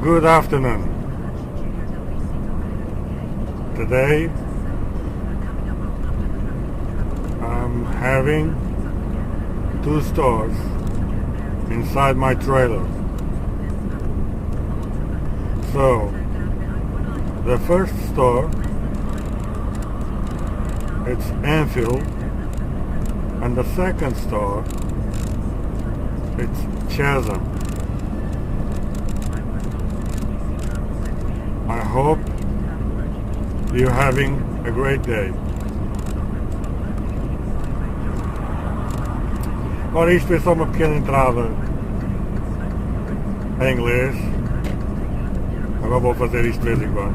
Good afternoon. Today I'm having 2 stores inside my trailer. So the first store, it's Anfield, and the second store, it's Chesham. I hope you're having a great day. Ora, isto é só uma pequena entrada em inglês. Agora vou fazer isto de vez em quando.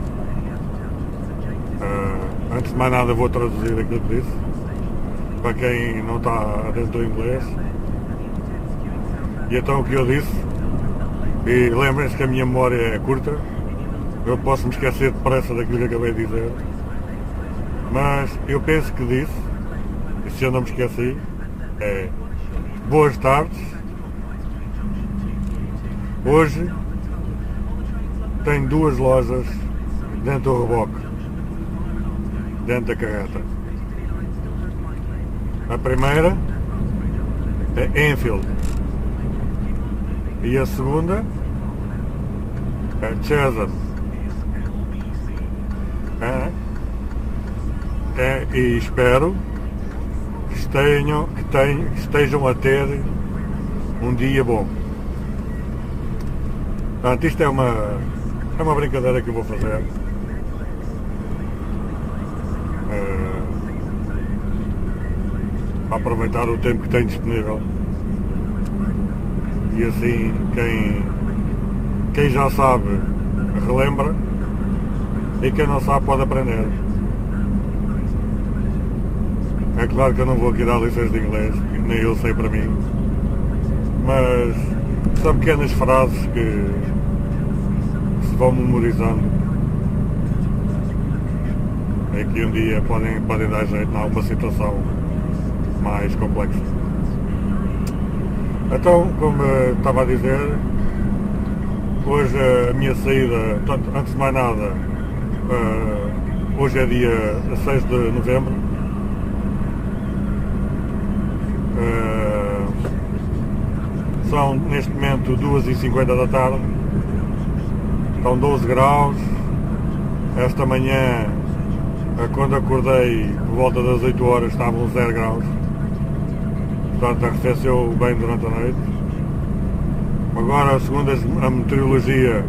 Antes de mais nada vou traduzir aquilo que disse, para quem não está atento ao inglês. E então o que eu disse, e lembrem-se que a minha memória é curta, eu posso me esquecer depressa daquilo que acabei de dizer, mas eu penso que disse, e se eu não me esqueci, é boas tardes. Hoje tem 2 lojas dentro do reboque, dentro da carreta. A primeira é Anfield e a segunda é Chesham. E espero que estejam a ter um dia bom. Portanto, isto é uma brincadeira que eu vou fazer. Para aproveitar o tempo que tenho disponível. E assim quem já sabe relembra, e quem não sabe pode aprender. É claro que eu não vou aqui dar lições de inglês, nem eu sei para mim, mas são pequenas frases que se vão memorizando e que um dia podem dar jeito em alguma situação mais complexa. Então, como estava a dizer, hoje a minha saída, antes de mais nada, hoje é dia 6 de novembro. São neste momento 2h50 da tarde, estão 12 graus. Esta manhã, quando acordei por volta das 8 horas, estavam 0 graus, portanto arrefeceu bem durante a noite. Agora, segundo a meteorologia,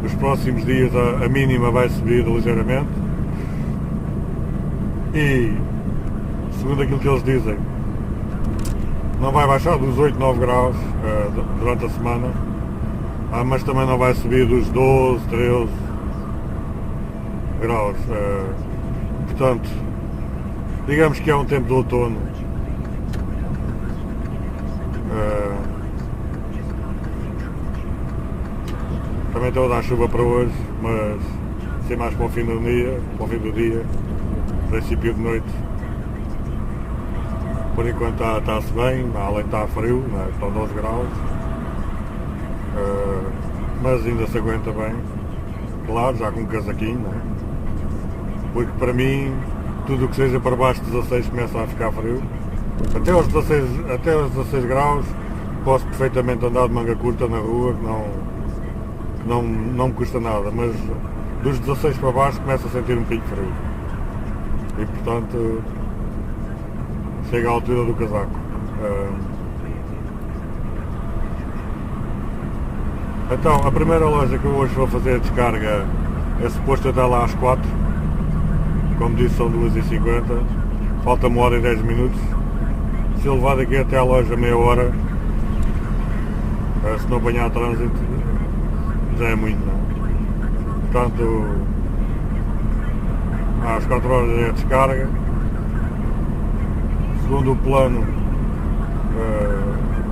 nos próximos dias a mínima vai subir ligeiramente e, segundo aquilo que eles dizem, não vai baixar dos 8, 9 graus durante a semana, mas também não vai subir dos 12, 13 graus. Portanto, digamos que é um tempo de outono. Também estou a dar chuva para hoje, mas assim mais para o fim do dia, princípio de noite. Por enquanto está-se bem, além de estar frio, né? Estão 12 graus, mas ainda se aguenta bem, claro, já com um casaquinho, né? Porque para mim, tudo o que seja para baixo de 16 começa a ficar frio. Até aos 16 graus posso perfeitamente andar de manga curta na rua, que não me custa nada, mas dos 16 para baixo começo a sentir um bocadinho frio. E portanto chega à altura do casaco. Então, a primeira loja que eu hoje vou fazer a descarga é suposto até lá às 4. Como disse, são 2h50. Falta-me 1 hora e 10 minutos. Se eu levar daqui até à loja meia hora, se não apanhar trânsito, já é muito, não é? Portanto, às 4 horas é a descarga. Segundo o plano,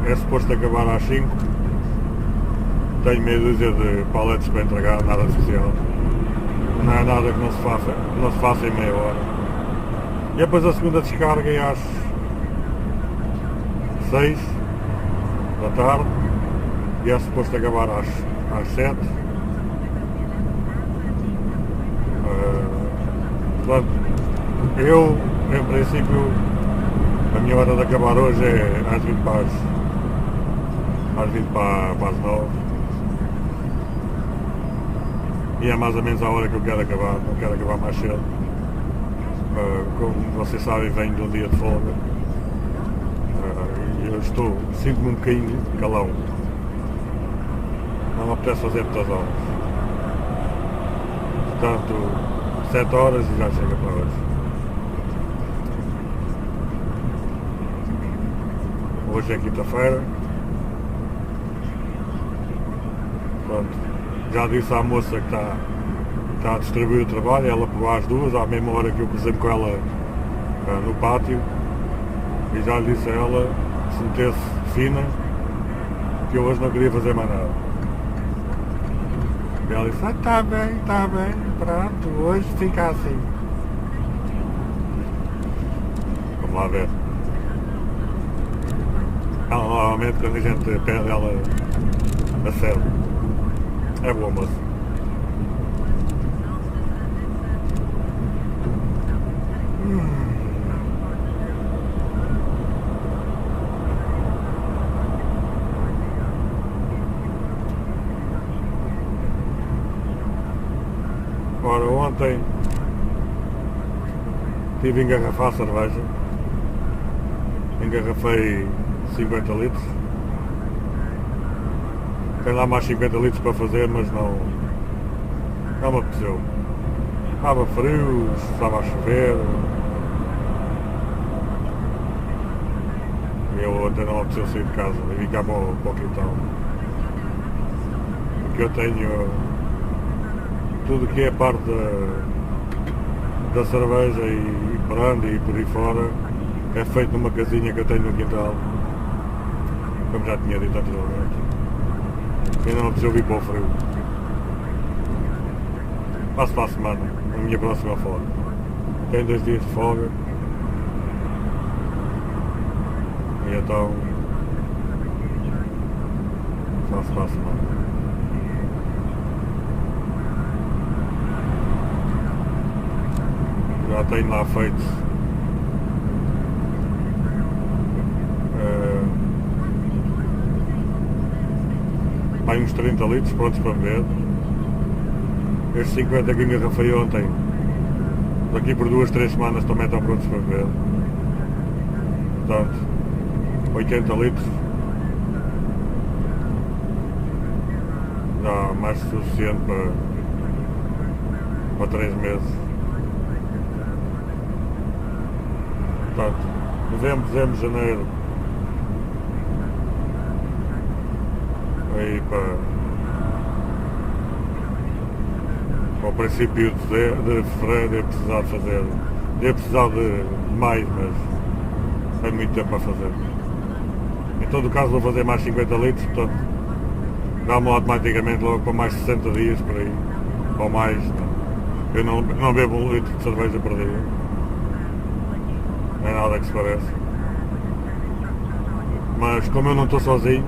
é suposto acabar às 5. Tenho meia dúzia de paletes para entregar, nada de especial. Não é nada que não se faça em meia hora. E depois a segunda descarga é às 6 da tarde e é suposto acabar às 7. Pronto, eu, em princípio, a minha hora de acabar hoje é às 20 para as 9. E é mais ou menos a hora que eu quero acabar, não quero acabar mais cedo. Como vocês sabem, venho de um dia de folga. E eu sinto-me um bocadinho calão. Não me apetece fazer muitas horas. Portanto, 7 horas e já chega para hoje. Hoje é quinta-feira. Pronto. Já disse à moça que está a distribuir o trabalho, ela pegou às 2, à mesma hora que eu cruzei com ela no pátio, e já lhe disse a ela que se metesse fina, que eu hoje não queria fazer mais nada. E ela disse, está bem, pronto, hoje fica assim. Vamos lá ver. Ela, normalmente quando a gente pede ela a sério. É boa moça. Ora, ontem tive a engarrafar cerveja. Engarrafei 50 litros. Tem lá mais 50 litros para fazer, mas não me apeteceu. Estava frio, estava a chover. E eu ontem não me apeteceu sair de casa e ficar para o quintal. Porque eu tenho tudo que é a parte da cerveja e brandy e por aí fora é feito numa casinha que eu tenho no quintal. Como já tinha dito anteriormente. Ainda não apeteceu vir para o frio. Passo para a semana, a minha próxima folga. Tenho 2 dias de folga. E então faço para a semana. Já tenho lá feito aí uns 30 litros prontos para beber. Estes 50 que engarrafei ontem, daqui por 2, 3 semanas também estão prontos para beber. Portanto, 80 litros já mais que suficiente para 3 meses. Portanto, novembro, dezembro, janeiro, aí para o princípio de fevereiro eu precisar de fazer, eu precisar de mais, mas é muito tempo para fazer. Em todo o caso vou fazer mais 50 litros, portanto dá-me automaticamente logo para mais 60 dias por aí, ou mais. Eu não bebo 1 litro de cerveja por dia, não é nada que se pareça. Mas como eu não estou sozinho,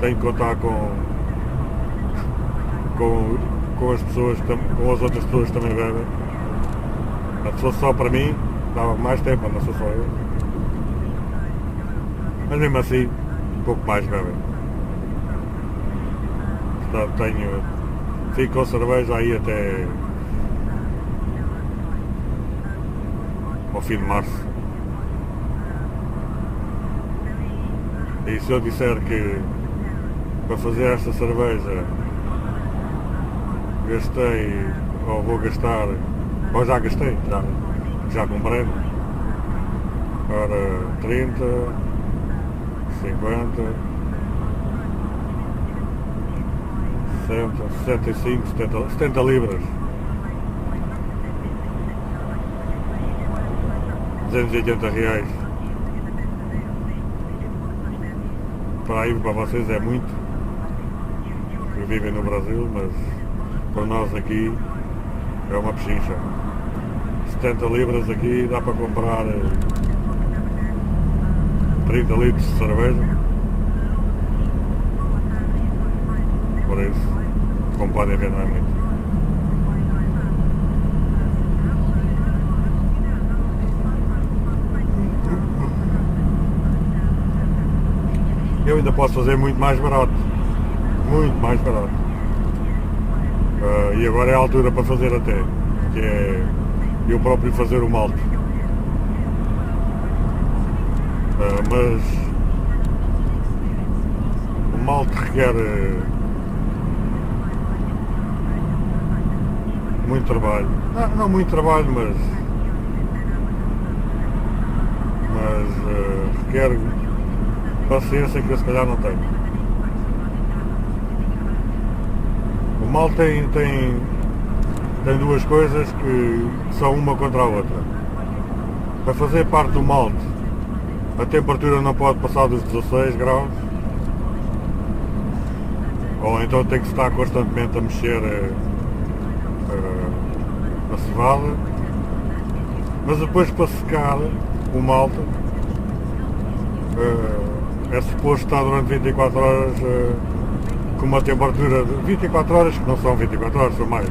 tenho que contar com as pessoas, com as outras pessoas que também bebem. Se fosse só para mim, dava mais tempo, não sou só eu. Mas mesmo assim, um pouco mais bebem. Portanto, fico com cerveja aí até ao fim de março. E se eu disser que para fazer esta cerveja gastei, ou vou gastar, ou já gastei, já comprei, ora 30, 50, 60, 65, 70 libras, 280 reais. Para aí, para vocês é muito, que vivem no Brasil, mas para nós aqui é uma pechincha. 70 libras aqui dá para comprar 30 litros de cerveja. Por isso, como podem ver, não é muito. eu ainda posso fazer muito mais barato. Muito mais barato. E agora é a altura para fazer até, que é eu próprio fazer o malte. Mas o malte requer muito trabalho. Não muito trabalho, mas requer paciência que eu se calhar não tenho. O malte tem duas coisas que são uma contra a outra. Para fazer parte do malte, a temperatura não pode passar dos 16 graus, ou então tem que estar constantemente a mexer a cevada. Mas depois, para secar o malte, é suposto estar durante 24 horas com uma temperatura de 24 horas, que não são 24 horas, são mais.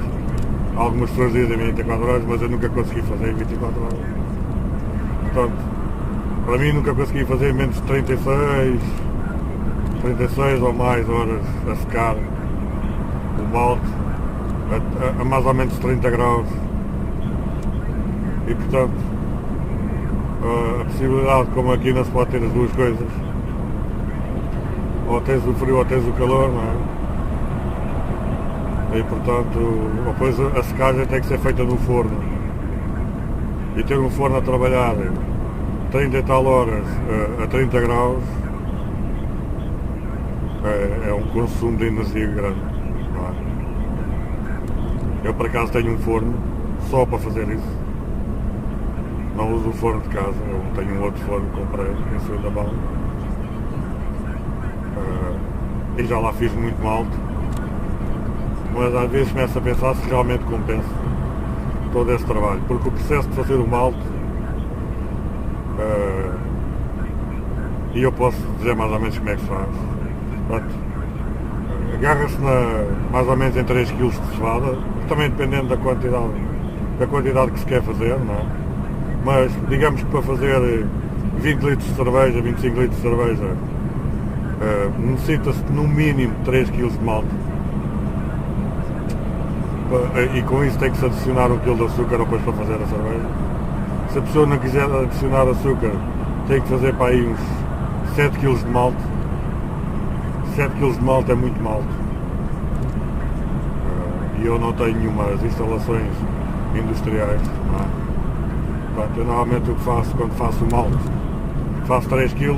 Algumas pessoas dizem 24 horas, mas eu nunca consegui fazer em 24 horas. Portanto, para mim nunca consegui fazer menos de 36 ou mais horas a secar o malte a mais ou menos 30 graus. E portanto, a possibilidade, como aqui não se pode ter as duas coisas, ou tens o frio ou tens o calor, não é? E portanto, depois a secagem tem que ser feita no forno. E ter um forno a trabalhar 30 e tal horas a 30 graus é um consumo de energia grande, não é? Eu por acaso tenho um forno só para fazer isso. Não uso o forno de casa, eu tenho um outro forno que comprei em segunda mão. E já lá fiz muito malte, mas às vezes começo a pensar se realmente compensa todo esse trabalho, porque o processo de fazer o malte, e eu posso dizer mais ou menos como é que se faz. Portanto, agarra-se mais ou menos em 3 kg de cevada, também dependendo da quantidade que se quer fazer, não é? Mas digamos que para fazer 20 litros de cerveja, 25 litros de cerveja, necessita-se no mínimo 3 kg de malte, e com isso tem que se adicionar 1 kg de açúcar depois para fazer a cerveja. Se a pessoa não quiser adicionar açúcar, tem que fazer para aí uns 7 kg de malte. 7 kg de malte é muito malte, e eu não tenho nenhumas instalações industriais, não é? Portanto, eu normalmente o que faço quando faço o malte, faço 3 kg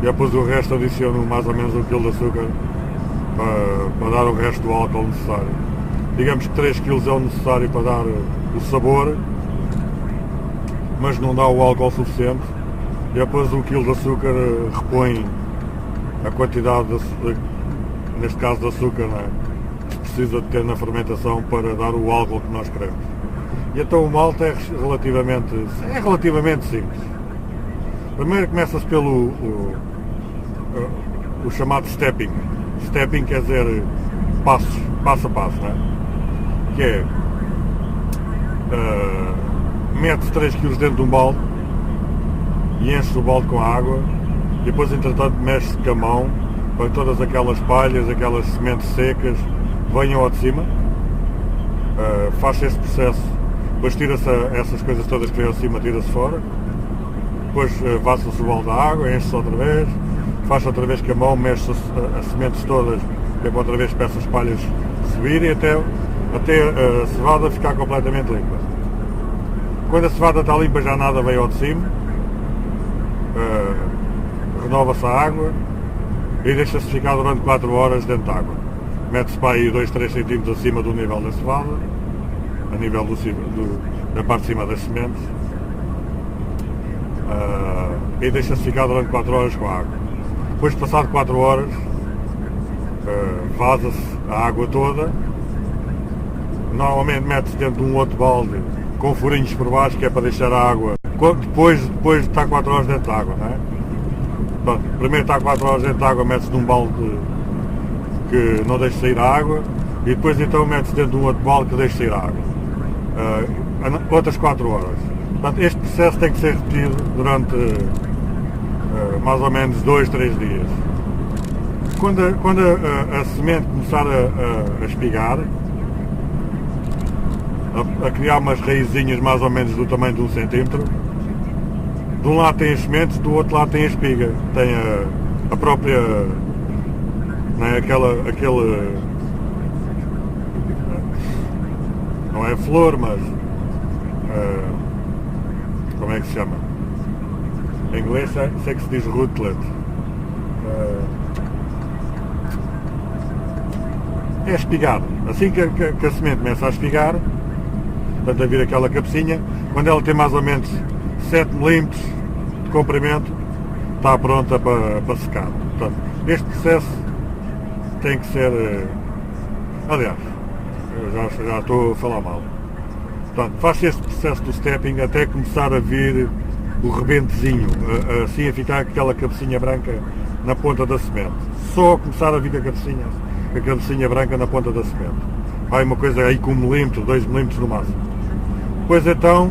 e depois o resto adiciono mais ou menos 1 kg de açúcar para dar o resto do álcool necessário. Digamos que 3 kg é o necessário para dar o sabor, mas não dá o álcool suficiente, e depois 1 kg de açúcar repõe a quantidade, neste caso de açúcar, não é? Que precisa de ter na fermentação para dar o álcool que nós queremos. E então o malte é relativamente simples. Primeiro começa-se pelo o chamado stepping. Stepping quer dizer passo a passo, não é? Que é metes 3 kg dentro de um balde e enches o balde com água, e depois entretanto mexes com a mão para que todas aquelas palhas, aquelas sementes secas venham ao de cima. Faz esse processo, depois tira-se essas coisas todas que vêm ao de cima, tira-se fora, depois vassa-se o balde da água, enche-se outra vez, faz outra vez com a mão, mexe as sementes todas, que é para outra vez para essas palhas subirem até a cevada ficar completamente limpa. Quando a cevada está limpa, já nada veio ao de cima, renova-se a água e deixa-se ficar durante 4 horas dentro de água. Mete-se para aí 2-3 cm acima do nível da cevada, a nível da parte de cima das sementes, e deixa-se ficar durante 4 horas com a água. Depois de passar 4 horas, vaza-se a água toda. Normalmente mete-se dentro de um outro balde com furinhos por baixo, que é para deixar a água depois de estar 4 horas dentro da água, não é? Bom, primeiro está 4 horas dentro da água, mete-se num balde que não deixa sair a água, e depois então mete-se dentro de um outro balde que deixa sair a água. Outras 4 horas. Portanto, este processo tem que ser repetido durante mais ou menos 2-3 dias. quando a semente começar a espigar, a criar umas raizinhas mais ou menos do tamanho de 1 centímetro, de um lado tem as sementes, do outro lado tem a espiga, tem a própria, né, aquele, não é flor, mas como é que se chama? Em inglês sei que se diz rootlet. É espigar. Assim que a semente começa a espigar, portanto a vir aquela cabecinha, quando ela tem mais ou menos 7 milímetros de comprimento, está pronta para secar. Portanto, este processo tem que ser... aliás, eu já estou a falar mal. Portanto, faz-se este processo do stepping até começar a vir o rebentezinho, assim a ficar aquela cabecinha branca na ponta da semente. Só começar a vir a cabecinha branca na ponta da semente. Vai uma coisa aí com 1 milímetro, 2 milímetros no máximo. Depois então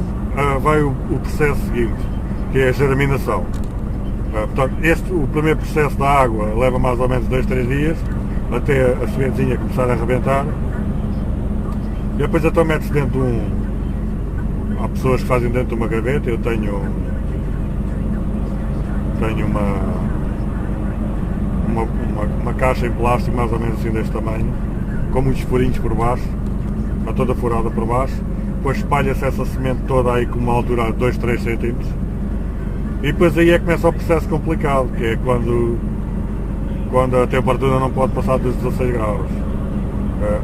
vai o processo seguinte, que é a germinação. Portanto, o primeiro processo da água leva mais ou menos 2, 3 dias, até a sementezinha começar a arrebentar. E depois então mete-se dentro de um... Há pessoas que fazem dentro de uma gaveta, eu tenho uma caixa em plástico mais ou menos assim deste tamanho, com muitos furinhos por baixo, está toda furada por baixo, depois espalha-se essa semente toda aí com uma altura de 2, 3 centímetros, e depois aí é que começa o processo complicado, que é quando a temperatura não pode passar dos 16 graus.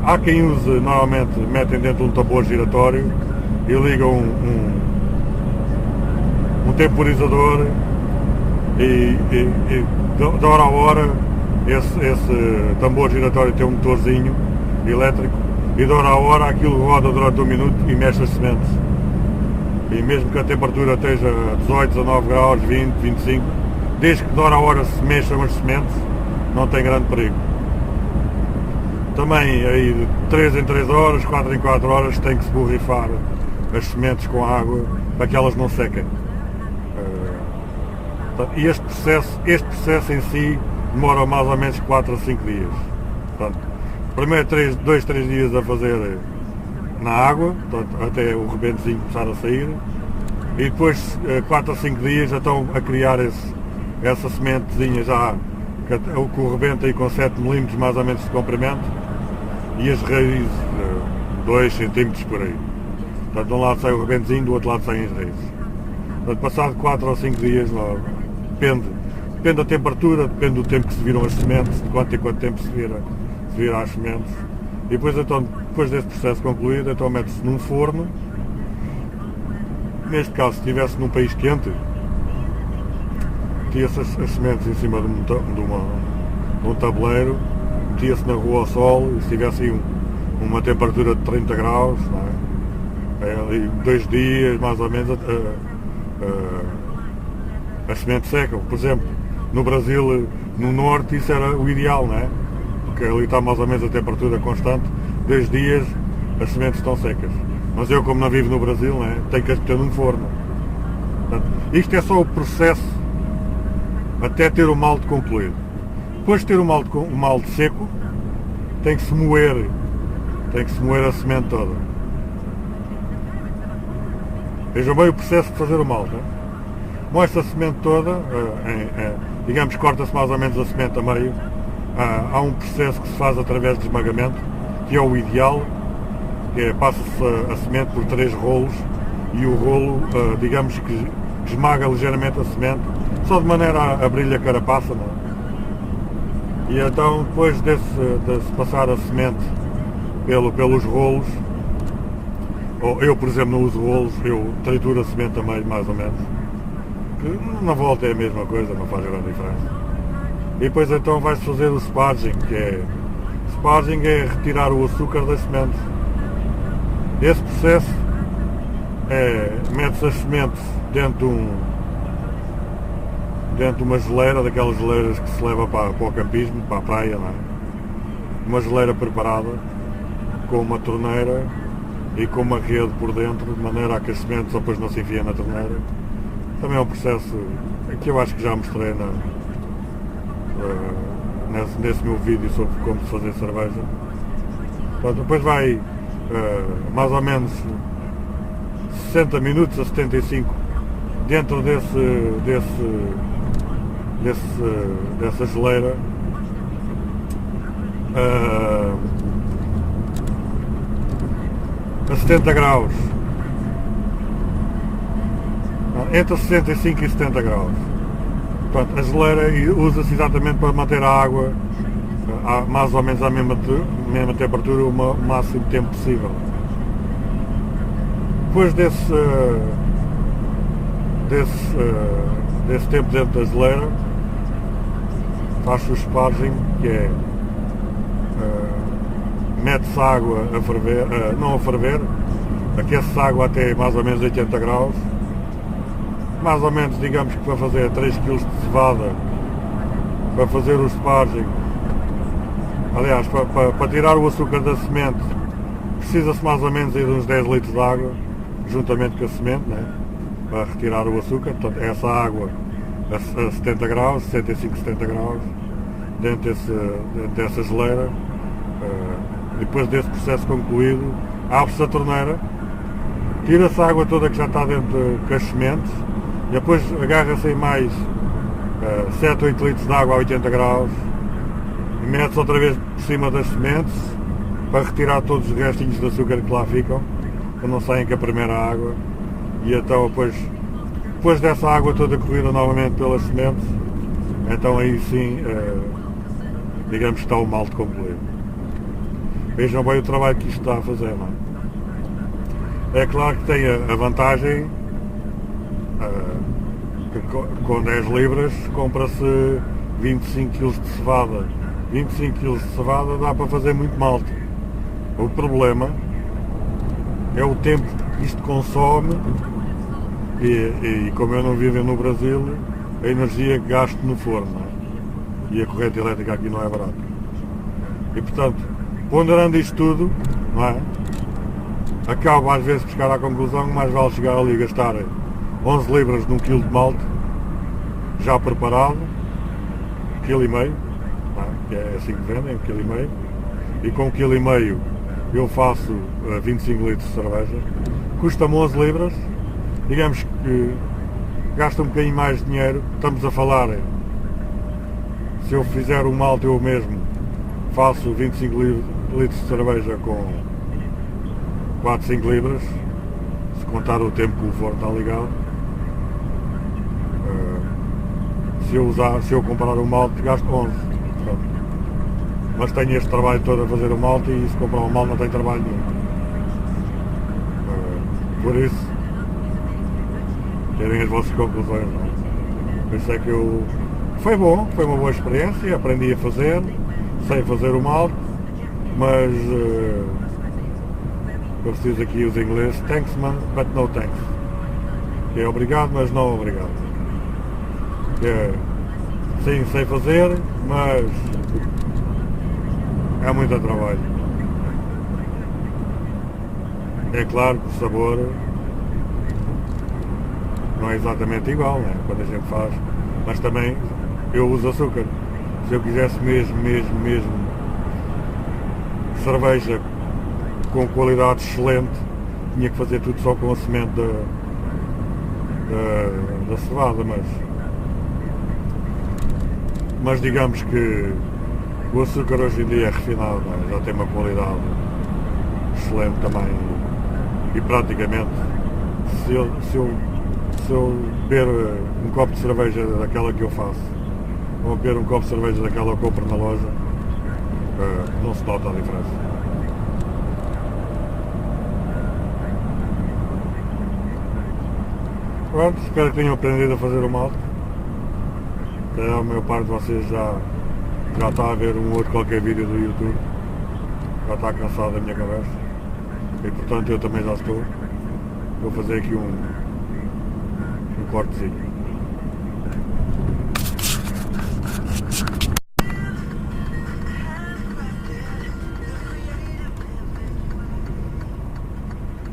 Há quem use, normalmente metem dentro de um tambor giratório e ligam um temporizador e de hora a hora esse tambor giratório tem um motorzinho elétrico e de hora a hora aquilo roda durante 1 minuto e mexe as sementes. E mesmo que a temperatura esteja a 18, 19 graus, 20, 25, desde que de hora a hora se mexam as sementes, não tem grande perigo. Também aí de 3 em 3 horas, 4 em 4 horas tem que se borrifar as sementes com água para que elas não sequem. E este processo em si demora mais ou menos 4 a 5 dias. Portanto, primeiro 2, 3 dias a fazer na água, portanto, até o rebentezinho começar a sair, e depois 4 a 5 dias então a criar essa sementezinha já com o rebento aí com 7 milímetros mais ou menos de comprimento e as raízes 2 centímetros por aí. Portanto, de um lado sai o rebentezinho, do outro lado saem as raízes. Portanto, passado 4 ou 5 dias, depende da temperatura, depende do tempo que se viram as sementes, de quanto em quanto tempo se vira as sementes. E depois, então, depois desse processo concluído, então mete-se num forno. Neste caso, se estivesse num país quente, metia-se as sementes em cima de um tabuleiro, metia-se na rua ao sol, e se tivesse aí uma temperatura de 30 graus, não é? 2 dias mais ou menos as sementes secam. Por exemplo, no Brasil, no norte, isso era o ideal, não é? Porque ali está mais ou menos a temperatura constante, 2 dias as sementes estão secas. Mas eu, como não vivo no Brasil, não é? Tenho que as meter num forno. Portanto, isto é só o processo até ter o malte concluído. Depois de ter o malte seco, tem que se moer a semente toda. Vejam bem o processo de fazer o malte. Moe-se a semente toda, digamos, corta-se mais ou menos a semente a meio. Há um processo que se faz através de esmagamento, que é o ideal, que é passa-se a semente por 3 rolos e o rolo, digamos que esmaga ligeiramente a semente, só de maneira a abrir-lhe a carapaça, não é? E então, depois de se passar a semente pelos rolos, eu, por exemplo, não uso rolos, eu trituro a semente a meio, mais ou menos, que na volta é a mesma coisa, não faz grande diferença. E depois então vai-se fazer o sparging, sparging é retirar o açúcar das sementes. Esse processo mete-se as sementes dentro de uma geleira, daquelas geleiras que se leva para o campismo, para a praia, não é? Uma geleira preparada, com uma torneira e com uma rede por dentro, de maneira a que as sementes depois não se enfiem na torneira. Também é um processo que eu acho que já mostrei nesse meu vídeo sobre como se fazer cerveja. Pronto, depois vai mais ou menos 60 minutos a 75 dentro dessa geleira. A 70 graus, entre 65 e 70 graus. Portanto, a geleira usa-se exatamente para manter a água mais ou menos à mesma temperatura o máximo tempo possível. Depois desse tempo dentro da geleira, faz-se o sparging, que é mete-se água a ferver, não a ferver, aquece-se água até mais ou menos 80 graus, mais ou menos, digamos que para fazer 3 kg de cevada, para fazer o sparging, aliás, para tirar o açúcar da semente, precisa-se mais ou menos de uns 10 litros de água, juntamente com a semente, né? Para retirar o açúcar. Portanto, essa água a 70 graus, 65, 70 graus, dentro dessa geleira. Depois desse processo concluído, abre-se a torneira, tira-se a água toda que já está dentro com as sementes, e depois agarra-se em mais 7 ou 8 litros de água a 80 graus e mete-se outra vez por cima das sementes para retirar todos os restinhos de açúcar que lá ficam, que não saem com a primeira água. E então depois dessa água toda corrida novamente pelas sementes, então aí sim, digamos que está o malte concluído. Vejam bem o trabalho que isto está a fazer, não é? É claro que tem a vantagem que com 10 libras compra-se 25 kg de cevada. 25 kg de cevada dá para fazer muito malte. O problema é o tempo que isto consome e como eu não vivo no Brasil, a energia que gasto no forno, não é? E a corrente elétrica aqui não é barata. E portanto, ponderando isto tudo, não é? Acabo às vezes por chegar à conclusão que mais vale chegar ali e gastar 11 libras num quilo de malte já preparado, 1,5 kg, que é assim que vendem, 1,5 kg, e com 1,5 kg eu faço 25 litros de cerveja, custa-me 11 libras, digamos que gasta um bocadinho mais de dinheiro. Estamos a falar, se eu fizer o malte eu mesmo, faço 25 litros de cerveja com 4, 5 libras, se contar o tempo que o forno está ligado. Se eu comprar o malte gasto 11. Pronto. Mas tenho este trabalho todo a fazer o malte e se comprar o malte não tem trabalho nenhum. Por isso, terem as vossas conclusões, não é? Por isso é que foi bom, foi uma boa experiência, aprendi a fazer, sei fazer o malte, mas eu preciso aqui os ingleses, thanks man, but no thanks. Que é obrigado, mas não obrigado. Que é, sim, sei fazer, mas é muito trabalho. É claro que o sabor não é exatamente igual, né? Quando a gente faz, mas também eu uso açúcar. Se eu quisesse mesmo cerveja com qualidade excelente, tinha que fazer tudo só com a semente da cevada, mas digamos que o açúcar hoje em dia é refinado, né? Já tem uma qualidade excelente também, e praticamente se eu beber um copo de cerveja daquela que eu faço, ou beber um copo de cerveja daquela que eu compro na loja, não se nota a diferença. Pronto, espero que tenham aprendido a fazer o malte. A maior parte de vocês já está a ver um outro qualquer vídeo do YouTube, já está cansado da minha conversa, e portanto eu também já estou. Vou fazer aqui um cortezinho.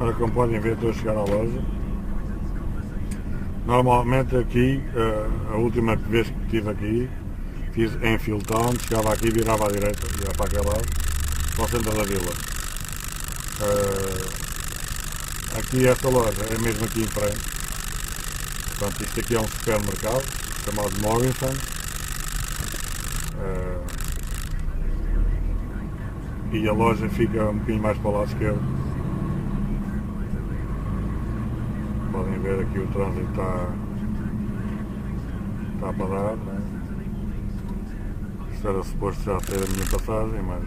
Ora, como podem ver, estou a chegar à loja. Normalmente aqui, a última vez que estive aqui, Fiz Enfield Town, chegava aqui, virava à direita, ia para aquele lado, para o centro da vila. Aqui esta loja é mesmo aqui em frente. Portanto, isto aqui é um supermercado chamado Morrison. E a loja fica um bocadinho mais para o lado esquerdo. Podem ver aqui o trânsito está para dar, né? Isto era suposto já ter a minha passagem, mas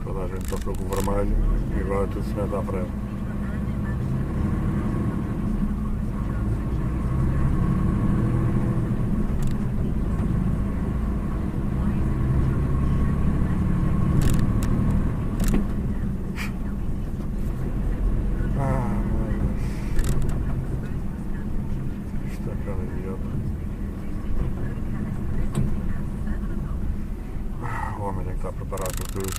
toda a gente passou com o vermelho e agora tudo se mete à frente. O homem tem que estar preparado para tudo.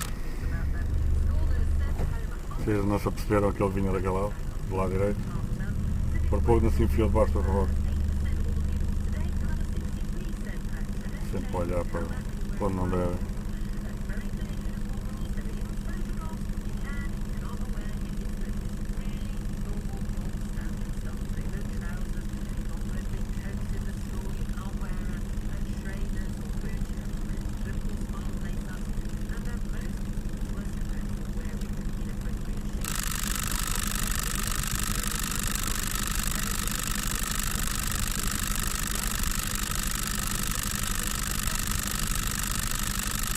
Vocês não se aperceberam que ele vinha daquele lado, do lado direito? Por pouco não se enfiou debaixo do reboque. Sempre a olhar para onde não devem.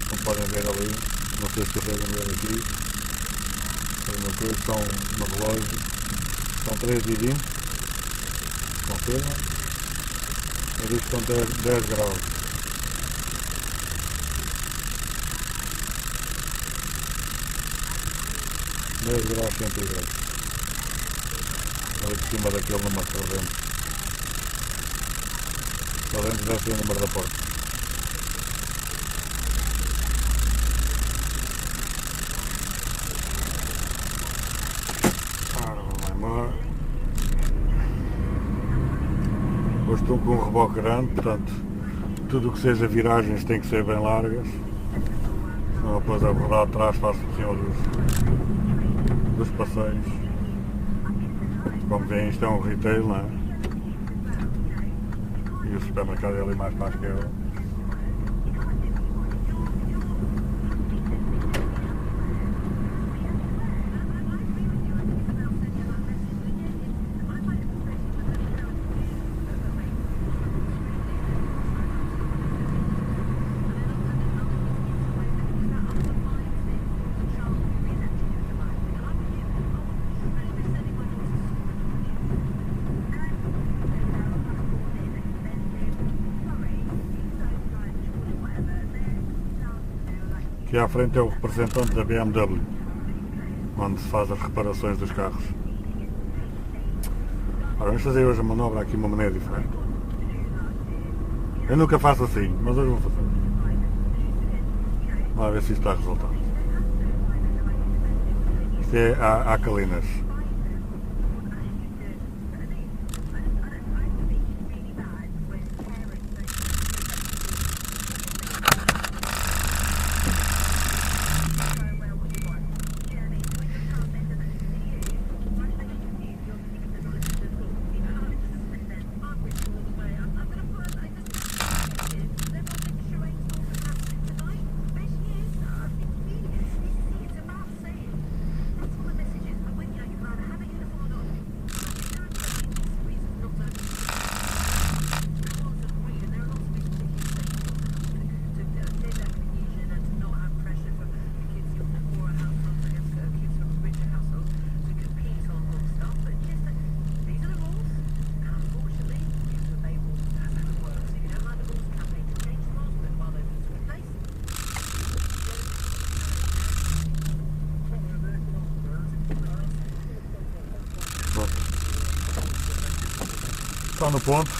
Como podem ver ali, não sei se conseguem ver aqui, uma coisa, são no relógio, são 3h20, confirma, eu digo que são 10 graus. centígrados. Ali por cima daquele número 300. 300 deve ser o número da porta. Hoje estou com um reboque grande, portanto tudo o que seja viragens tem que ser bem largas, senão depois a rodar atrás faço por cima dos passeios. Como veem, isto é um retail, não é? E o supermercado é ali mais para a esquerda. Aqui à frente é o representante da BMW, onde se faz as reparações dos carros. Ora, vamos fazer hoje a manobra aqui de uma maneira diferente. Eu nunca faço assim, mas hoje vou fazer. Vamos ver se isto dá resultado. Isto é a Calinas. Está no ponto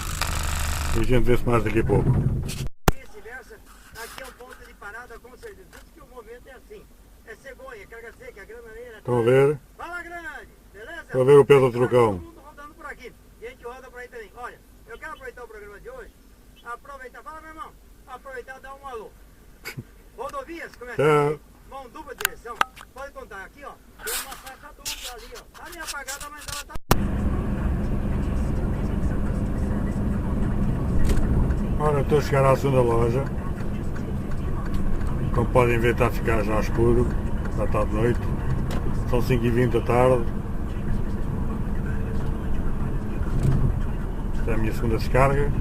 e a gente vê-se mais daqui a pouco. Vice-versa, aqui é um ponto de parada com certeza. Diz que o movimento é assim. É cegonha, carga seca, grananeira. Estão a ver? Fala grande, beleza? Estão a ver o Pedro Trucão. Todo mundo rodando por aqui. E a gente roda por aí também. Olha, eu quero aproveitar o programa de hoje Aproveitar, fala meu irmão, aproveitar e dar um alô. Rodovias, começa É. mão dupla direção, pode contar aqui ó, tem uma faixa dupla ali ó, tá ali apagada, mas ela tá... Ora, estou a chegar à segunda loja. Como podem ver, está a ficar já escuro, já está de noite, são 5h20 da tarde. Esta é a minha segunda descarga.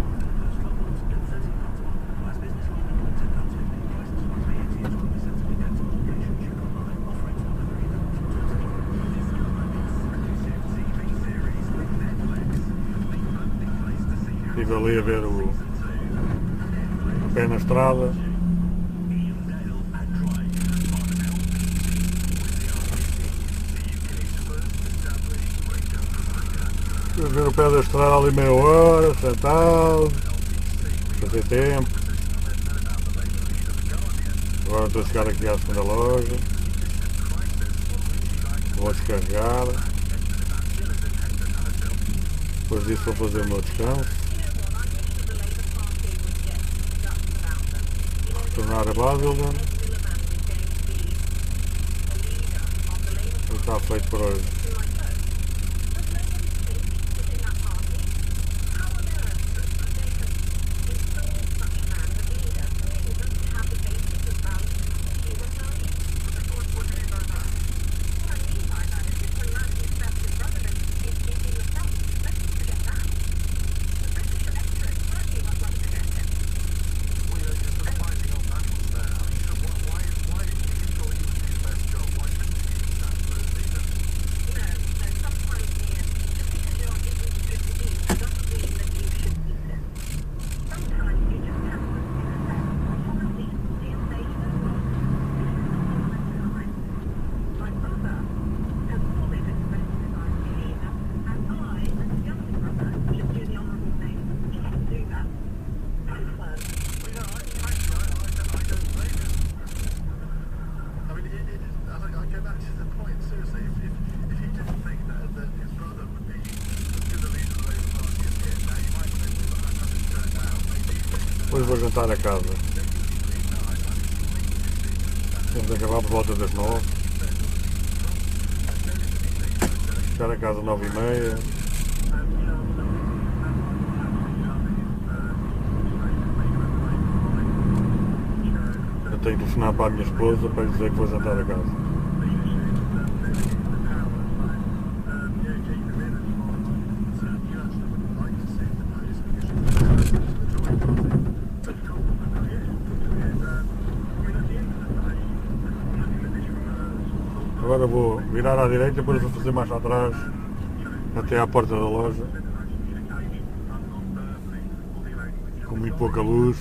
Estive ali a ver o pé na estrada. Estive a ver o pé da estrada ali meia hora, sentado, fazer tempo. Agora estou a chegar aqui à segunda loja. Vou descarregar. Depois disso vou fazer o meu descanso. Retornar a Basildon. E está feito por hoje. Depois vou jantar a casa. Temos de acabar por volta das 9. Chegar a casa 9h30. Eu tenho que telefonar para a minha esposa para lhe dizer que vou jantar a casa. Agora vou virar à direita, depois vou fazer mais atrás até à porta da loja. Com muito pouca luz.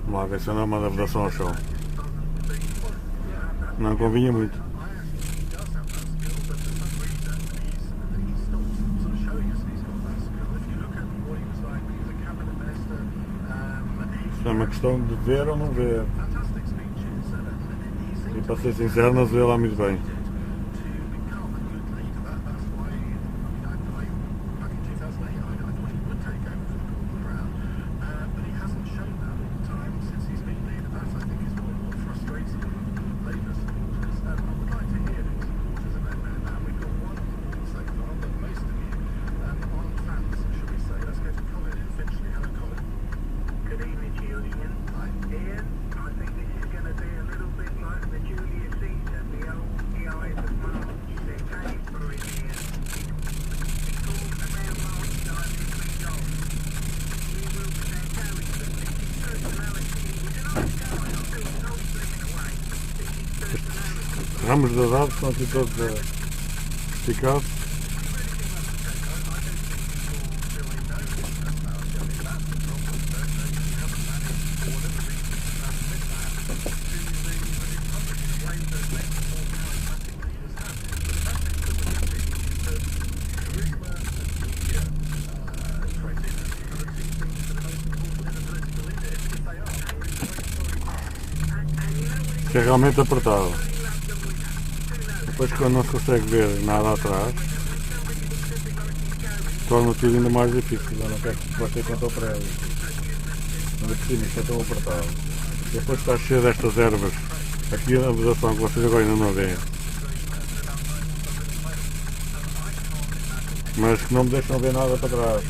Vamos lá ver se eu não mando a vedação ao chão. Não convinha muito. Isto é uma questão de ver ou não ver. E para ser sincero, não se vê lá muito bem. Ramos das árvores estão aqui todos esticados. Isto é realmente apertado. Depois quando não se consegue ver nada atrás, torna tudo ainda mais difícil. Eu não quero que bater contra o prédio. Ainda por cima isto é tão apertado. Depois está cheio destas ervas. Aqui na vedação que vocês agora ainda não veem. Mas que não me deixam ver nada para trás.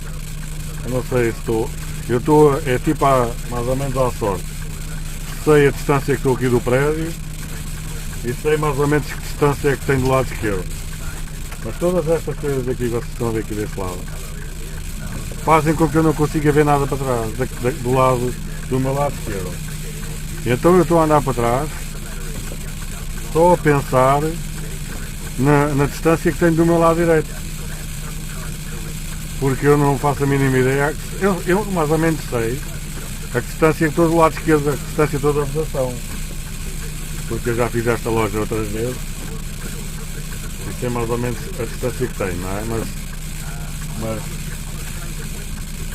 Eu não sei se estou. Eu estou, é tipo mais ou menos à sorte. Sei a distância que estou aqui do prédio e sei mais ou menos que distância é que tenho do lado esquerdo. Mas todas estas coisas aqui que vocês estão a ver aqui deste lado fazem com que eu não consiga ver nada para trás, do lado do meu lado esquerdo. E então eu estou a andar para trás, só a pensar na distância que tenho do meu lado direito. Porque eu não faço a mínima ideia. Eu mais ou menos sei a distância que estou do lado esquerdo, a distância toda da vedação. Porque eu já fiz esta loja outras vezes e sei mais ou menos a distância que tenho, não é? Mas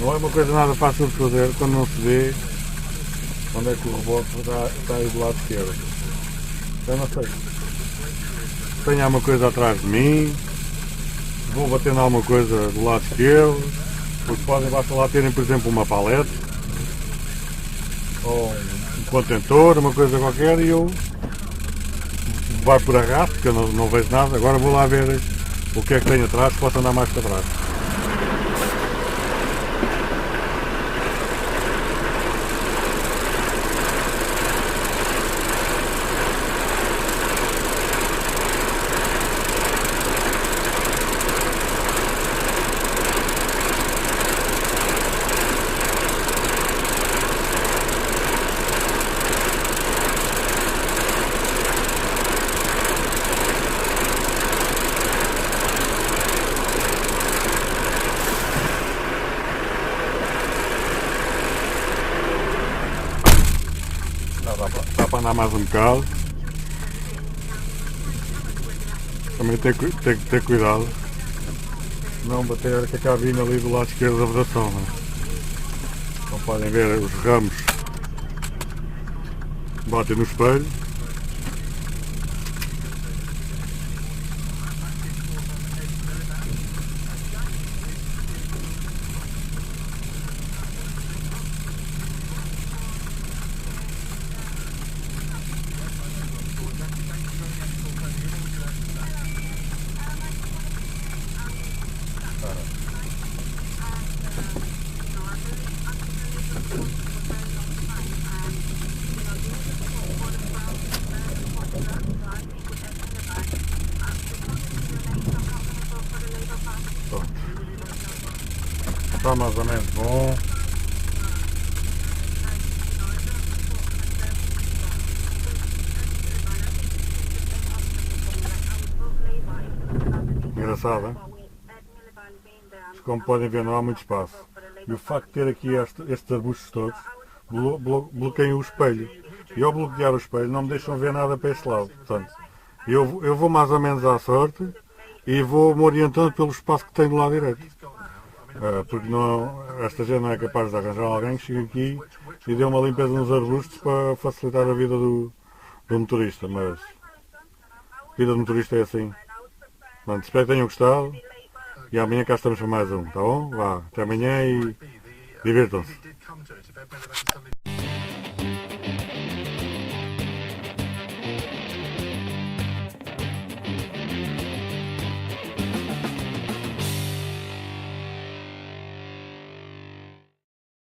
não é uma coisa nada fácil de fazer quando não se vê onde é que o rebote está aí do lado esquerdo. Eu não sei. Se tenho alguma coisa atrás de mim, vou batendo alguma coisa do lado esquerdo, porque basta lá terem, por exemplo, uma palete ou um contentor, uma coisa qualquer, e eu vai por arrasto, porque eu não vejo nada. Agora vou lá ver o que é que tem atrás, se posso andar mais para trás. Dá para andar mais um bocado. Também tem que ter cuidado, não bater com a cabine ali do lado esquerdo da vedação. Como podem ver, os ramos batem no espelho. Pronto. Está mais ou menos bom. Engraçado, hein? Mas como podem ver, não há muito espaço. E o facto de ter aqui estes arbustos todos bloqueiam o espelho. E ao bloquear o espelho não me deixam ver nada para este lado. Portanto, eu vou mais ou menos à sorte e vou-me orientando pelo espaço que tenho do lado direito. Porque esta gente não é capaz de arranjar alguém que chegue aqui e dê uma limpeza nos arbustos para facilitar a vida do motorista. Mas a vida do motorista é assim. Portanto, espero que tenham gostado e amanhã cá estamos para mais um, tá bom? Vá, até amanhã e divirtam-se.